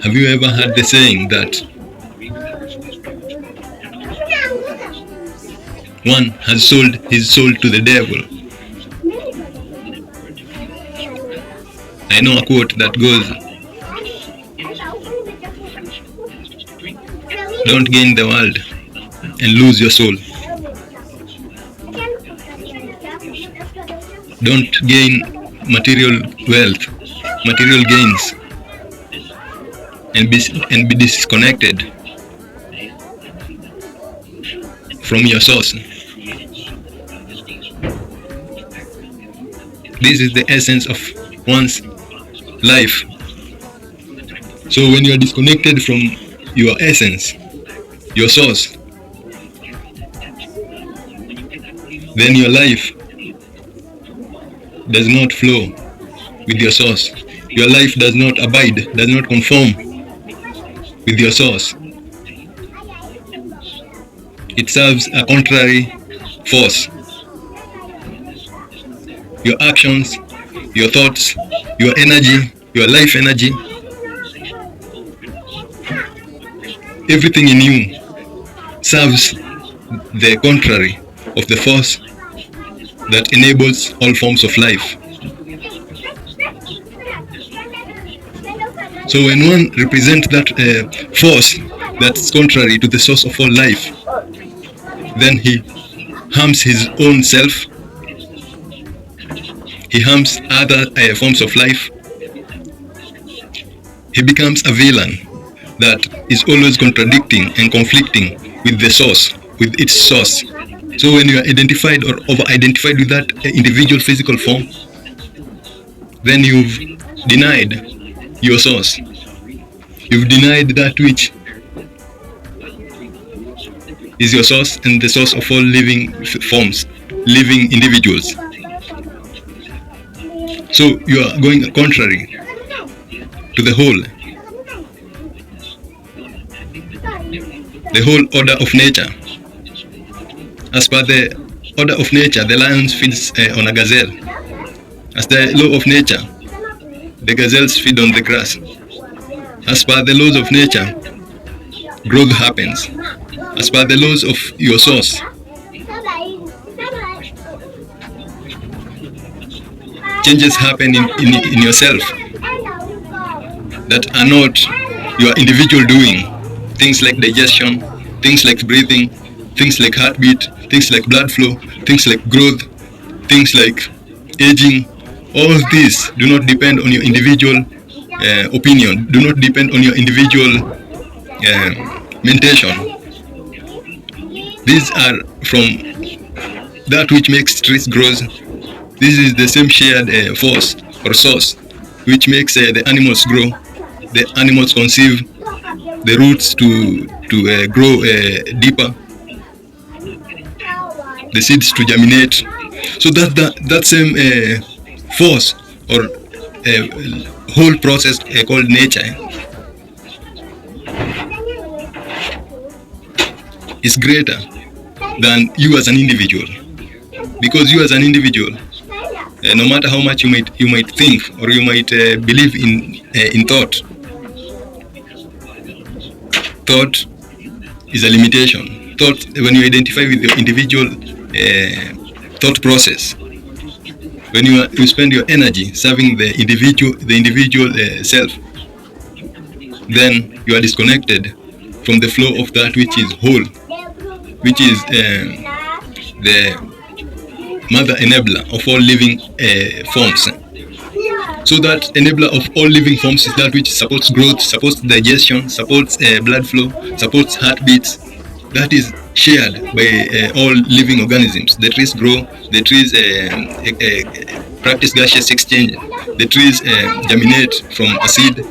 Have you ever heard the saying that one has sold his soul to the devil? I know a quote that goes, don't gain the world and lose your soul. Don't gain material wealth, material gains, and be disconnected from your source. This is the essence of one's life. So when you are disconnected from your essence, your source, then your life does not flow with your source. Your life does not abide, does not conform with your source. It serves a contrary force. Your actions, your thoughts, your energy, your life energy, everything in you serves the contrary of the force that enables all forms of life. So when one represents that force that's contrary to the source of all life, then he harms his own self, he harms other forms of life, he becomes a villain that is always contradicting and conflicting with the source, with its source. So when you are identified or over-identified with that individual physical form, then you've denied your source. You've denied that which is your source and the source of all living forms, living individuals. So you are going contrary to the whole order of nature. As per the order of nature, the lion feeds on a gazelle. As the law of nature, the gazelles feed on the grass. As per the laws of nature, growth happens. As per the laws of your source, changes happen in yourself that are not your individual doing. Things like digestion, things like breathing, things like heartbeat, things like blood flow, things like growth, things like aging. All these do not depend on your individual opinion, do not depend on your individual mentation. These are from that which makes trees grow. This is the same shared force or source which makes the animals grow, the animals conceive, the roots to grow deeper, the seeds to germinate. So that same force or whole process called nature is greater than you as an individual, because you as an individual, no matter how much you might think or you might believe in thought is a limitation. Thought, when you identify with your individual thought process, when you spend your energy serving the individual self, then you are disconnected from the flow of that which is whole, which is the mother enabler of all living forms. So that enabler of all living forms is that which supports growth, supports digestion, supports blood flow, supports heartbeats. That is shared by all living organisms. The trees grow, the trees practice gaseous exchange, the trees germinate from a seed,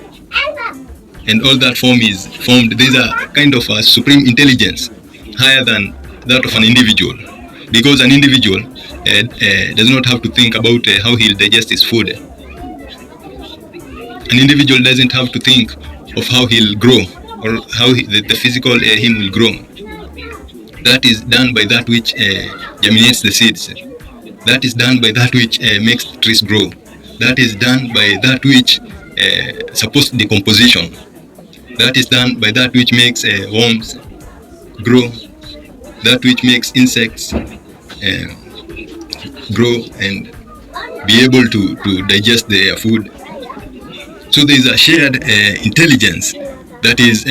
and all that form is formed. These are kind of a supreme intelligence, higher than that of an individual, because an individual does not have to think about how he'll digest his food. An individual doesn't have to think of how he'll grow or how the physical him will grow. That is done by that which germinates the seeds. That is done by that which makes trees grow. That is done by that which supposed decomposition. That is done by that which makes worms grow, that which makes insects grow and be able to digest their food. So there is a shared intelligence that is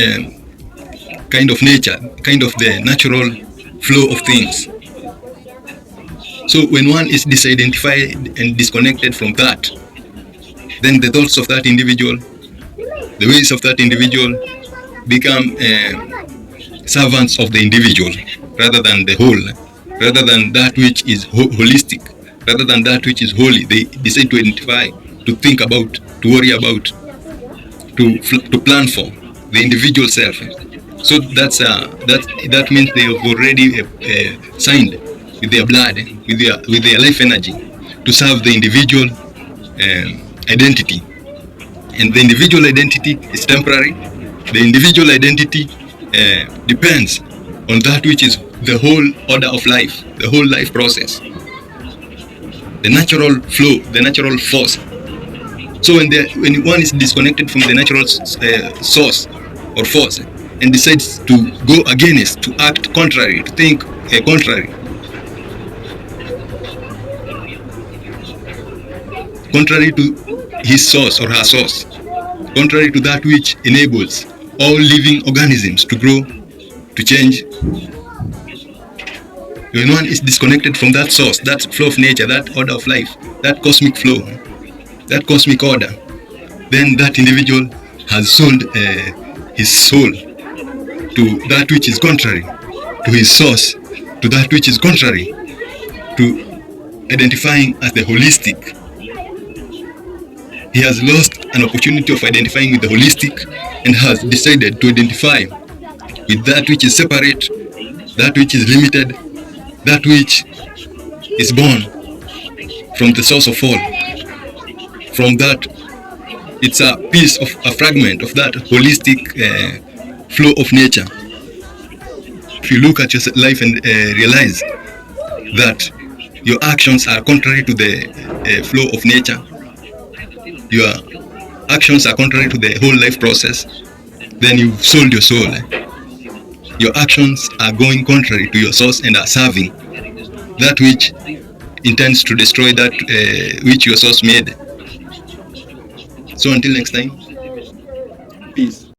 kind of nature, kind of the natural flow of things. So when one is disidentified and disconnected from that, then the thoughts of that individual, the ways of that individual become servants of the individual rather than the whole, rather than that which is holistic, rather than that which is holy. They decide to identify, to think about, to worry about, to plan for the individual self. So that means they have already signed with their blood, with their life energy, to serve the individual identity. And the individual identity is temporary. The individual identity depends on that which is the whole order of life, the whole life process, the natural flow, the natural force. So when one is disconnected from the natural source or force and decides to go against, to act contrary, to think contrary to his source or her source, contrary to that which enables all living organisms to grow, to change. When one is disconnected from that source, that flow of nature, that order of life, that cosmic flow, that cosmic order, then that individual has sold his soul to that which is contrary to his source, to that which is contrary to identifying as the holistic. He has lost an opportunity of identifying with the holistic and has decided to identify with that which is separate, that which is limited, that which is born from the source of all. From that, it's a piece of a fragment of that holistic flow of nature. If you look at your life and realize that your actions are contrary to the flow of nature, your actions are contrary to the whole life process, then you've sold your soul. Your actions are going contrary to your source and are serving that which intends to destroy that which your source made. So until next time.